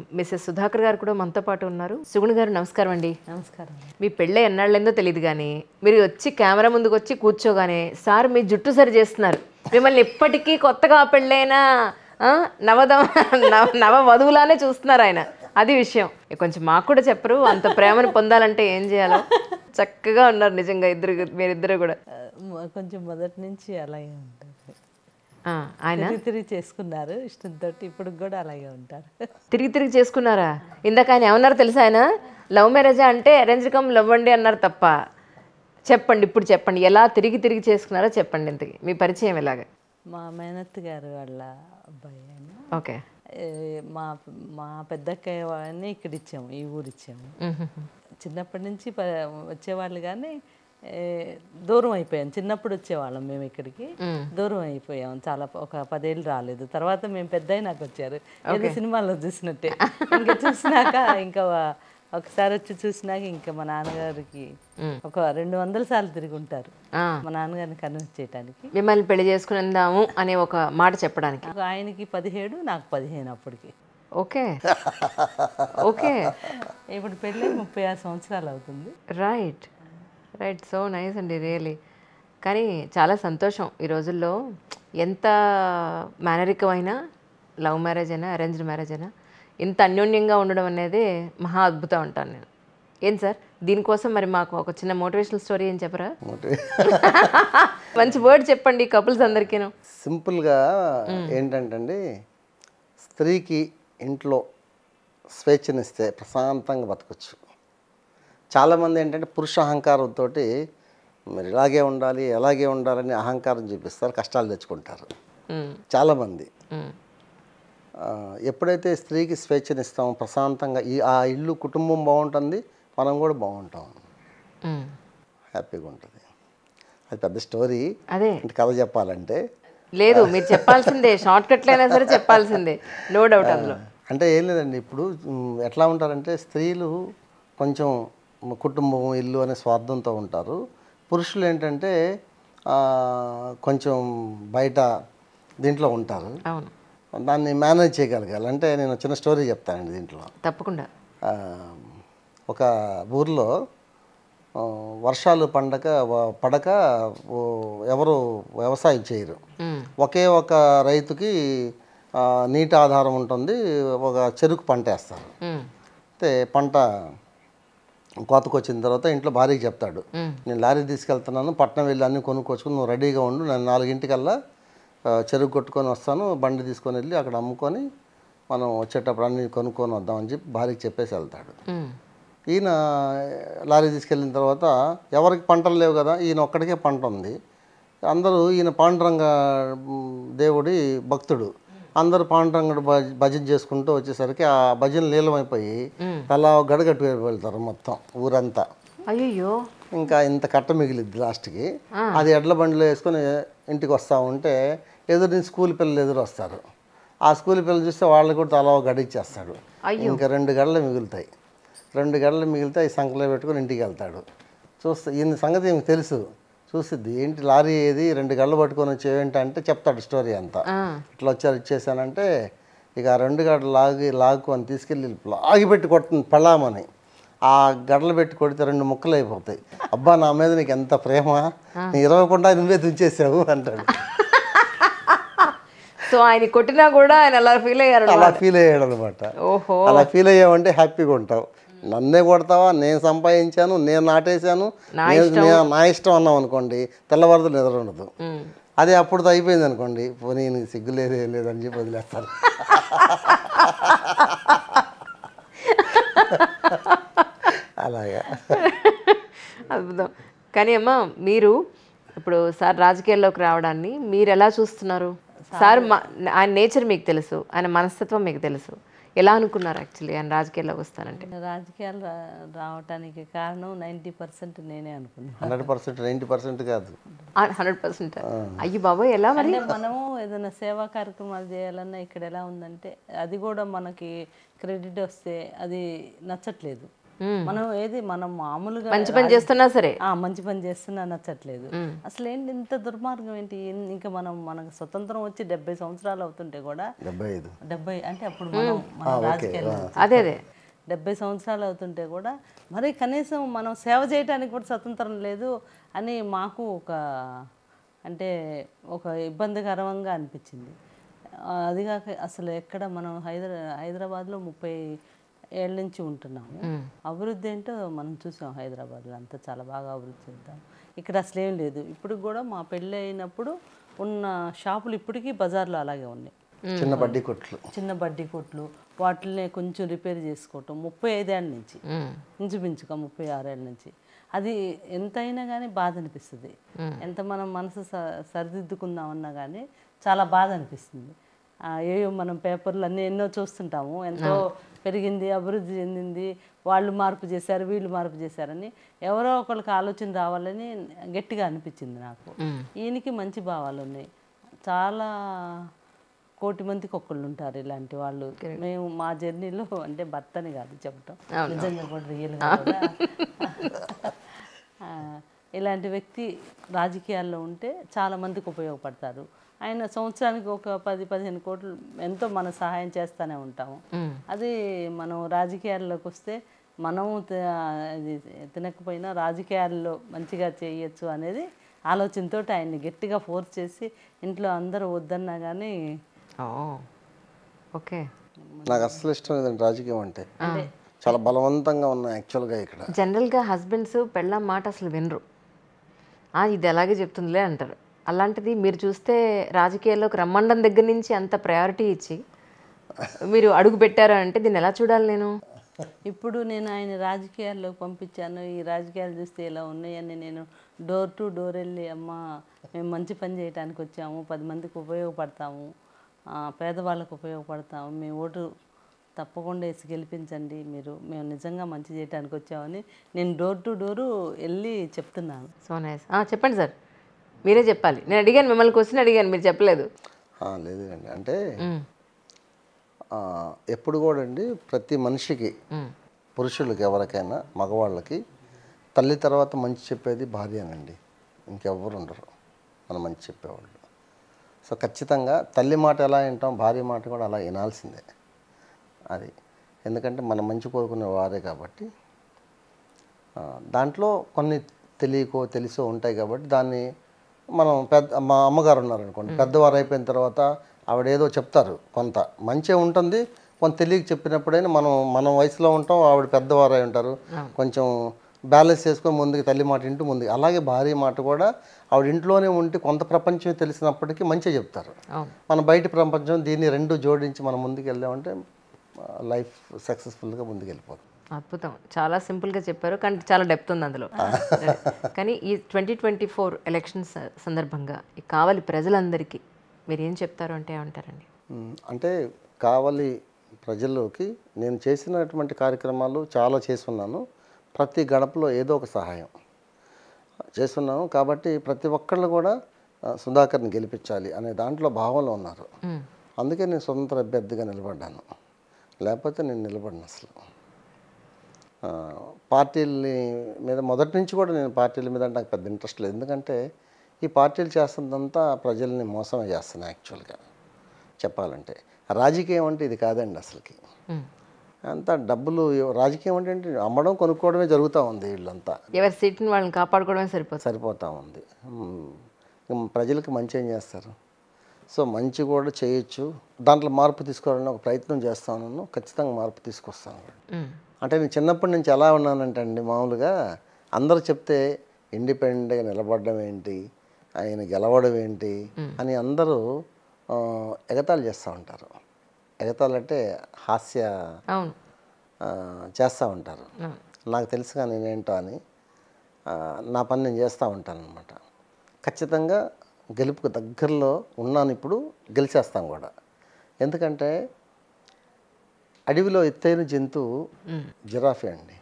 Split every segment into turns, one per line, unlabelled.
Mrs Sudhakar గారు కూడా మనతో పాటు ఉన్నారు. సుగుణ్ గారు నమస్కారం అండి.
నమస్కారం.
మీ పెళ్ళి ఎన్నాళ్ళైందో తెలియదు కానీ మీరు వచ్చి కెమెరా ముందుకు వచ్చి కూర్చోగానే సార్ మీ జుట్టు సరి చేస్తున్నారు. మిమ్మల్ని ఎప్పటికీ కొత్తగా పెళ్ళైన నవ వధువులానే చూస్తున్నారు ఆయన. అది విషయం. కొంచెం మాకు కూడా చెప్పరు, అంత ప్రేమను పొందాలంటే ఏం చేయాలో. చక్కగా ఉన్నారు నిజంగా మీరిద్దరు కూడా.
కొంచెం మొదటి నుంచి అలాగే ఉంటారు.
ఆయన
తిరిగి చేసుకున్నారు ఇష్టంతో, ఇప్పుడు కూడా అలాగే ఉంటారు.
తిరిగి చేసుకున్నారా? ఇందాక ఆయన ఏమన్నారు తెలుసా? ఆయన లవ్ మ్యారేజా అంటే అరేంజ్ కమ్ లవ్ అండి అన్నారు తప్ప. చెప్పండి, ఇప్పుడు చెప్పండి, ఎలా తిరిగి చేసుకున్నారో చెప్పండి. ఇంతకి మీ పరిచయం ఎలాగా?
మా మేనత్ గారు వాళ్ళ అబ్బాయి ఆయన.
ఓకే.
మా మా పెద్దక్కయ్య వాళ్ళని ఇక్కడ ఇచ్చాము, ఈ ఊరు ఇచ్చాము. చిన్నప్పటి నుంచి వచ్చేవాళ్ళు కానీ దూరం అయిపోయాం. చిన్నప్పుడు వచ్చేవాళ్ళం మేము ఇక్కడికి, దూరం అయిపోయాం చాలా. ఒక 10 ఏళ్ళు రాలేదు. తర్వాత మేము పెద్ద అయినాక వచ్చారు, ఏదో సినిమాలో చూసినట్టే. ఇంకా చూసినాక ఇంకా ఒకసారి వచ్చి చూసినాక ఇంకా మా నాన్నగారికి ఒక 200 సార్లు తిరిగి ఉంటారు మా నాన్నగారిని కన్విన్స్ చేయడానికి.
మిమ్మల్ని పెళ్లి చేసుకునేద్దాము అనే ఒక మాట చెప్పడానికి.
ఆయనకి 17, నాకు 15 అప్పటికి.
Okay okay.
ఇప్పుడు పెళ్ళి 36 సంవత్సరాలు అవుతుంది.
రైట్. సో నైస్ అండి, రియలీ. కానీ చాలా సంతోషం ఈ రోజుల్లో. ఎంత మేనరికమైన లవ్ మ్యారేజ్ అయినా అరేంజ్డ్ మ్యారేజ్ అయినా ఇంత అన్యోన్యంగా ఉండడం అనేది మహా అద్భుతం అంటాను నేను. ఏం సార్, దీనికోసం మరి మాకు ఒక చిన్న మోటివేషనల్ స్టోరీ ఏం చెప్పరా? మంచి వర్డ్ చెప్పండి కపుల్స్ అందరికీను.
సింపుల్గా ఏంటంటే, స్త్రీకి ఇంట్లో స్వేచ్ఛనిస్తే ప్రశాంతంగా బతకొచ్చు. చాలామంది ఏంటంటే పురుష అహంకారంతో మరి ఇలాగే ఉండాలి అలాగే ఉండాలని అహంకారం చూపిస్తారు, కష్టాలు తెచ్చుకుంటారు చాలామంది. ఎప్పుడైతే స్త్రీకి స్వేచ్ఛనిస్తామో ప్రశాంతంగా ఆ ఇల్లు కుటుంబం బాగుంటుంది, మనం కూడా బాగుంటాం, హ్యాపీగా ఉంటుంది. అది పెద్ద స్టోరీ.
అదే
కథ చెప్పాలంటే
లేదు, మీరు చెప్పాల్సిందే, షార్ట్ కట్లు అయినా సరే చెప్పాల్సిందే, నో డౌట్ అందులో.
అంటే ఏం లేదండి, ఇప్పుడు ఎట్లా ఉంటారంటే స్త్రీలు కొంచెం కుటుంబం ఇల్లు అనే స్వార్థంతో ఉంటారు. పురుషులు ఏంటంటే కొంచెం బయట దీంట్లో ఉంటారు.
అవును,
దాన్ని మేనేజ్ చేయగలగాలి. అంటే నేను చిన్న స్టోరీ చెప్తానండి దీంట్లో.
తప్పకుండా.
ఒక ఊర్లో వర్షాలు పడక ఎవరు వ్యవసాయం చేయరు. ఒకే ఒక రైతుకి నీటి ఆధారం ఉంటుంది, ఒక చెరుకు పంట వేస్తారు. అయితే పంట కోతకు వచ్చిన తర్వాత ఇంట్లో భార్యకి చెప్తాడు, నేను లారీ తీసుకెళ్తున్నాను, పట్నం వెళ్ళి అన్నీ కొనుక్కొచ్చుకుని నువ్వు రెడీగా ఉండు, నేను 4 చెరుకు కొట్టుకొని వస్తాను, బండి తీసుకొని వెళ్ళి అక్కడ అమ్ముకొని మనం వచ్చేటప్పుడు అన్నీ కొనుక్కొని వద్దామని చెప్పి భార్యకి చెప్పేసి వెళ్తాడు. ఈయన లారీ తీసుకెళ్ళిన తర్వాత ఎవరికి పంటలు లేవు కదా, ఈయన ఒక్కడికే పంట ఉంది. అందరూ ఈయన పాండురంగ దేవుడి భక్తుడు, అందరూ పాండురంగడు భజన చేసుకుంటూ వచ్చేసరికి ఆ భజన లీలమైపోయి తలా గడగట్టు వెళ్తారు మొత్తం ఊరంతా.
అయ్యో,
ఇంకా ఇంత కట్ట మిగిలిద్ది లాస్ట్కి. అది ఎడ్ల బండిలో వేసుకొని ఇంటికి వస్తూ ఉంటే ఎదురు నుంచి స్కూల్ పిల్లలు ఎదురు వస్తారు. ఆ స్కూల్ పిల్లలు చూస్తే వాళ్ళు కూడా తలా గడిచ్చేస్తాడు. ఇంకా 2 గడలు మిగులుతాయి. 2 గడలు మిగిలితే ఈ సంకలో పెట్టుకొని ఇంటికి వెళ్తాడు. చూస్తే ఈయన సంగతి ఈమెకు తెలుసు. చూసిద్ది, ఏంటి లారీ ఏది 2 గడలు పట్టుకొని వచ్చేవేంటి అంటే చెప్తాడు స్టోరీ అంతా. ఇట్లా వచ్చారు ఇచ్చేసానంటే ఇక 2 గడలు లాగుకొని తీసుకెళ్ళి లాగిపెట్టి కొడుతుంది పెళ్ళామని. ఆ గడలు పెట్టి కొడితే 2 ముక్కలు అయిపోతాయి. అబ్బా నా మీద నీకు ఎంత ప్రేమ, నీ 20 నువ్వే తుంచేసావు అంటాడు.
సో ఆయన కొట్టినా కూడా ఆయన అలా ఫీల్ అయ్యారు.
అలా ఫీల్ అయ్యాడు అనమాట.
ఓహో,
అలా ఫీల్ అయ్యావంటే హ్యాపీగా ఉంటావు. నన్నే కొడతావా, నేను సంపాదించాను, నేను నాటేశాను, నా ఇష్టం అన్నాం అనుకోండి, తెల్లవారుతో నిద్ర ఉండదు. అదే అప్పుడు అయిపోయింది అనుకోండి, పోనీ నీకు సిగ్గు లేదు ఏం లేదని చెప్పి వదిలేస్తాను. అలాగా
అద్భుతం. కానీ అమ్మా, మీరు ఇప్పుడు సార్ రాజకీయాల్లోకి రావడాన్ని మీరు ఎలా చూస్తున్నారు? సార్ ఆయన నేచర్ మీకు తెలుసు, ఆయన మనస్తత్వం మీకు తెలుసు. ఎలా అనుకున్నారు యాక్చువల్లీ ఆయన రాజకీయాల్లోకి వస్తానంటే?
రాజకీయాలు రావటానికి కారణం 90% నేనే అనుకున్నాను.
100%, 90% కాదు,
100%. అయ్యి బాబోయ్, ఎలా మరి?
మనము ఏదైనా సేవా కార్యక్రమాలు చేయాలన్నా ఇక్కడ ఎలా ఉందంటే అది కూడా మనకి క్రెడిట్ వస్తే అది నచ్చట్లేదు. మనం ఏది మనం మామూలుగా
మంచి పని చేస్తున్నా సరే
మంచి పని చేస్తున్నా నచ్చట్లేదు. అసలు ఏంటి ఇంత దుర్మార్గం ఏంటి? ఇంకా మనకు స్వతంత్రం వచ్చి 70 సంవత్సరాలు అవుతుంటే కూడా 70 అంటే అప్పుడు మన రాజకీయాలు
అదే అదే
70 సంవత్సరాలు అవుతుంటే కూడా మరి కనీసం మనం సేవ చేయడానికి కూడా స్వతంత్రం లేదు అని మాకు అంటే ఒక ఇబ్బందికరంగా అనిపించింది. అదిగాక అసలు ఎక్కడ మనం హైదరాబాద్లో 30 ఏళ్ళ నుంచి ఉంటున్నాము. అభివృద్ధి ఏంటో మనం చూసాం హైదరాబాద్లో, అంతా చాలా బాగా అభివృద్ధి చెందాం. ఇక్కడ అసలు ఏం లేదు. ఇప్పుడు కూడా మా పెళ్ళి అయినప్పుడు ఉన్న షాపులు ఇప్పటికీ బజార్లో అలాగే ఉన్నాయి. చిన్న బడ్డీ కొట్లు వాటిని కొంచెం రిపేర్ చేసుకోవటం 35 ఏళ్ళ నుంచి, ఇంచుమించుగా 36 ఏళ్ళ నుంచి. అది ఎంతైనా కానీ బాధ అనిపిస్తుంది. ఎంత మనం మనసు సరిదిద్దుకుందామన్నా కానీ చాలా బాధ అనిపిస్తుంది. ఏయో మనం పేపర్లు అన్నీ ఎన్నో చూస్తుంటాము, ఎంతో పెరిగింది, అభివృద్ధి చెందింది, వాళ్ళు మార్పు చేశారు, వీళ్ళు మార్పు చేశారని. ఎవరో ఒకరికి ఆలోచన రావాలని గట్టిగా అనిపించింది నాకు. ఈయనకి మంచి భావాలు ఉన్నాయి. చాలా కోటి మందికి ఒకళ్ళు ఉంటారు ఇలాంటి వాళ్ళు. మేము మా జర్నీలో అంటే భర్తని కాదు చెప్పటం, నిజంగా కూడా రియల్గా కూడా ఇలాంటి వ్యక్తి రాజకీయాల్లో ఉంటే చాలా మందికి ఉపయోగపడతారు. ఆయన సంవత్సరానికి ఒక 10-15 కోట్లు ఎంతో మన సహాయం చేస్తూనే ఉంటాము. అది మనం రాజకీయాల్లోకి వస్తే మనం తినకపోయినా రాజకీయాల్లో మంచిగా చేయొచ్చు అనేది ఆలోచనతో ఆయన్ని గట్టిగా ఫోర్స్ చేసి ఇంట్లో అందరూ వద్దన్నా కానీ
ఓకే.
నాకు అస్సలు ఇష్టం లేదండి రాజకీయం అంటే. చాలా బలవంతంగా ఉన్నాయి యాక్చువల్గా. ఇక్కడ
జనరల్గా హస్బెండ్స్ పెళ్ళాం మాట అసలు వినరు, ఇది ఎలాగే చెప్తుందిలే అంటారు. అలాంటిది మీరు చూస్తే రాజకీయాల్లోకి రమ్మండం దగ్గర నుంచి అంత ప్రయారిటీ ఇచ్చి మీరు అడుగు పెట్టారా అంటే దీన్ని ఎలా చూడాలి నేను?
ఇప్పుడు నేను ఆయన రాజకీయాల్లోకి పంపించాను, ఈ రాజకీయాలు చూస్తే ఎలా ఉన్నాయని నేను డోర్ టు డోర్ వెళ్ళి, అమ్మ మేము మంచి పని చేయడానికి వచ్చాము, 10 మందికి ఉపయోగపడతాము, పేదవాళ్ళకు ఉపయోగపడతాము, మీ ఓటు తప్పకుండా వేసి గెలిపించండి మీరు, మేము నిజంగా మంచి చేయడానికి వచ్చామని నేను డోర్ టు డోరు వెళ్ళి చెప్తున్నాను.
So nice. చెప్పండి సార్, మీరే చెప్పాలి. నేను అడిగాను, మిమ్మల్ని క్వశ్చన్ అడిగాను, మీరు చెప్పలేదు.
లేదండి, అంటే ఎప్పుడు కూడా అండి ప్రతి మనిషికి, పురుషులకి ఎవరికైనా మగవాళ్ళకి తల్లి తర్వాత మంచి చెప్పేది భార్యనండి, ఇంకెవ్వరు ఉండరు మనం మంచి చెప్పేవాళ్ళు. సో ఖచ్చితంగా తల్లి మాట ఎలా వింటాం, భార్య మాట కూడా అలా వినాల్సిందే. అది ఎందుకంటే మనం మంచి కోరుకునే వారే కాబట్టి. దాంట్లో కొన్ని తెలియకో తెలిసో ఉంటాయి కాబట్టి దాన్ని మనం మా అమ్మగారు ఉన్నారనుకోండి, పెద్దవారు అయిపోయిన తర్వాత ఆవిడేదో చెప్తారు, కొంత మంచిగా ఉంటుంది, కొంత తెలియక చెప్పినప్పుడైనా మనం వయసులో ఉంటాం, ఆవిడ పెద్దవారు అయి ఉంటారు, కొంచెం బ్యాలెన్స్ చేసుకొని ముందుకు తల్లి మాట వింటూ ముందుకు. అలాగే భార్య మాట కూడా ఆవిడ ఇంట్లోనే ఉంటే కొంత ప్రపంచం తెలిసినప్పటికీ మంచిగా చెప్తారు. మన బయట ప్రపంచం దీన్ని రెండు జోడించి మనం ముందుకు వెళ్దామంటే లైఫ్ సక్సెస్ఫుల్గా ముందుకు వెళ్ళిపోతుంది.
అద్భుతం, చాలా సింపుల్గా చెప్పారు కానీ చాలా డెప్త్ ఉంది అందులో. కానీ ఈ 2024 ఎలక్షన్స్ సందర్భంగా ఈ కావలి ప్రజలందరికీ మీరు ఏం చెప్తారు అంటే ఏమంటారండి?
అంటే కావలి ప్రజల్లోకి నేను చేసినటువంటి కార్యక్రమాలు చాలా చేస్తున్నాను. ప్రతి గడపలో ఏదో ఒక సహాయం చేస్తున్నాను కాబట్టి ప్రతి ఒక్కళ్ళు కూడా సుధాకర్ని గెలిపించాలి అనే దాంట్లో భావంలో ఉన్నారు. అందుకే నేను స్వతంత్ర అభ్యర్థిగా నిలబడ్డాను, లేకపోతే నేను నిలబడిన అసలు. పార్టీలని మీద మొదటి నుంచి కూడా నేను పార్టీల మీద నాకు పెద్ద ఇంట్రెస్ట్ లేదు, ఎందుకంటే ఈ పార్టీలు చేస్తున్నదంతా ప్రజల్ని మోసమే చేస్తున్నాయి యాక్చువల్గా చెప్పాలంటే. రాజకీయం అంటే ఇది కాదండి అసలుకి. అంతా డబ్బులు, రాజకీయం అంటే అమ్మడం కొనుక్కోవడమే జరుగుతూ ఉంది. వీళ్ళంతా
ఎవరి సీట్ని వాళ్ళని కాపాడుకోవడమే
సరిపోతూ ఉంది. ప్రజలకు మంచి ఏం చేస్తారు? సో మంచి కూడా చేయొచ్చు, దాంట్లో మార్పు తీసుకోవాలని ఒక ప్రయత్నం చేస్తాను, ఖచ్చితంగా మార్పు తీసుకొస్తాను. అంటే నేను చిన్నప్పటి నుంచి ఎలా ఉన్నానంటే అండి, మామూలుగా అందరూ చెప్తే ఇండిపెండెంట్గా నిలబడడం ఏంటి, ఆయన గెలవడం ఏంటి అని అందరూ ఎగతాళి చేస్తూ ఉంటారు. ఎగతాళి అంటే హాస్య చేస్తూ ఉంటారు. నాకు తెలుసుగా నేనేంటో అని నా పని నేను చేస్తూ ఉంటాను అనమాట. ఖచ్చితంగా గెలుపుకు దగ్గరలో ఉన్నాను, ఇప్పుడు గెలిచేస్తాను కూడా. ఎందుకంటే అడవిలో ఎత్తైన జంతువు జిరాఫీ అండి,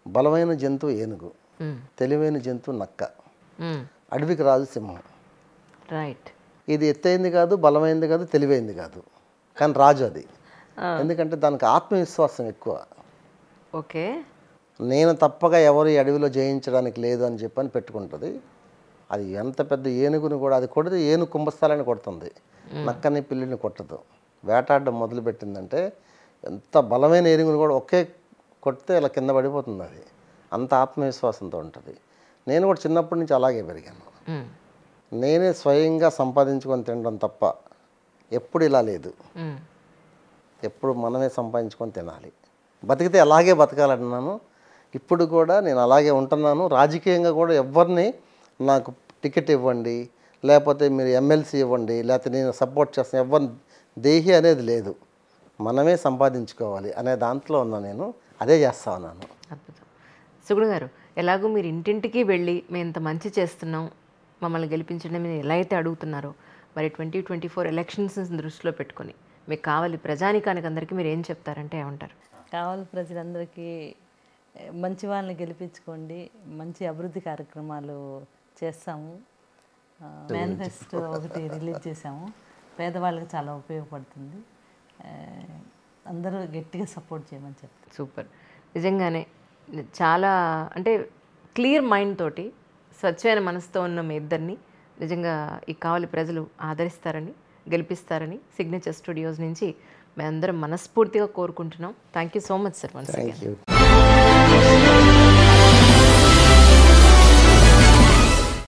బలమైన జంతువు ఏనుగు, తెలివైన జంతువు నక్క, అడవికి రాజు సింహం.
రైట్.
ఇది ఎత్తైంది కాదు, బలమైంది కాదు, తెలివైంది కాదు, కానీ రాజు అది. ఎందుకంటే దానికి ఆత్మవిశ్వాసం ఎక్కువ.
ఓకే.
నేను తప్పగా ఎవరు ఈ అడవిలో జయించడానికి లేదు అని చెప్పని పెట్టుకుంటుంది. అది ఎంత పెద్ద ఏనుగుని కూడా అది కొడితే ఏనుగు కుంభస్థలాన్ని కొడుతుంది, నక్కని పిల్లిని కొట్టదు. వేటాడడం మొదలుపెట్టిందంటే ఎంత బలమైన ఏనుగుని కూడా ఒకే కొడితే ఇలా కింద పడిపోతుంది. అది అంత ఆత్మవిశ్వాసంతో ఉంటుంది. నేను కూడా చిన్నప్పటి నుంచి అలాగే పెరిగాను. నేనే స్వయంగా సంపాదించుకొని తినడం తప్ప ఎప్పుడు ఇలా లేదు. ఎప్పుడు మనమే సంపాదించుకొని తినాలి, బతికితే అలాగే బతకాలన్నాను. ఇప్పుడు కూడా నేను అలాగే ఉంటున్నాను. రాజకీయంగా కూడా ఎవరిని నాకు టికెట్ ఇవ్వండి, లేకపోతే మీరు ఎమ్మెల్సీ ఇవ్వండి, లేకపోతే నేను సపోర్ట్ చేస్తాను, ఎవరిని దేహి అనేది లేదు. మనమే సంపాదించుకోవాలి అనే దాంట్లో ఉన్నా. నేను అదే చేస్తా ఉన్నాను.
అద్భుతం. సుగుణ గారు, ఎలాగో మీరు ఇంటింటికి వెళ్ళి మేము ఇంత మంచి చేస్తున్నాం, మమ్మల్ని గెలిపించండి మీరు ఎలా అయితే అడుగుతున్నారో, మరి 2024 ఎలక్షన్స్ దృష్టిలో పెట్టుకొని మీకు కావాలి ప్రజానికానికి అందరికీ మీరు ఏం చెప్తారంటే ఏమంటారు?
కావాలి ప్రజలందరికీ మంచి వాళ్ళని గెలిపించుకోండి, మంచి అభివృద్ధి కార్యక్రమాలు చేస్తాము. మేనిఫెస్టో ఒకటి రిలీజ్ చేసాము, పేదవాళ్ళకి చాలా ఉపయోగపడుతుంది. అందరూ గట్టిగా సపోర్ట్ చేయమని చెప్తారు.
సూపర్. నిజంగానే చాలా అంటే క్లియర్ మైండ్ తోటి స్వచ్ఛమైన మనసుతో ఉన్న మీ ఇద్దరిని నిజంగా ఈ కావలి ప్రజలు ఆదరిస్తారని, గెలిపిస్తారని సిగ్నేచర్ స్టూడియోస్ నుంచి మేమందరం మనస్ఫూర్తిగా కోరుకుంటున్నాం. Thank you so much sir. Once again.
Thank you.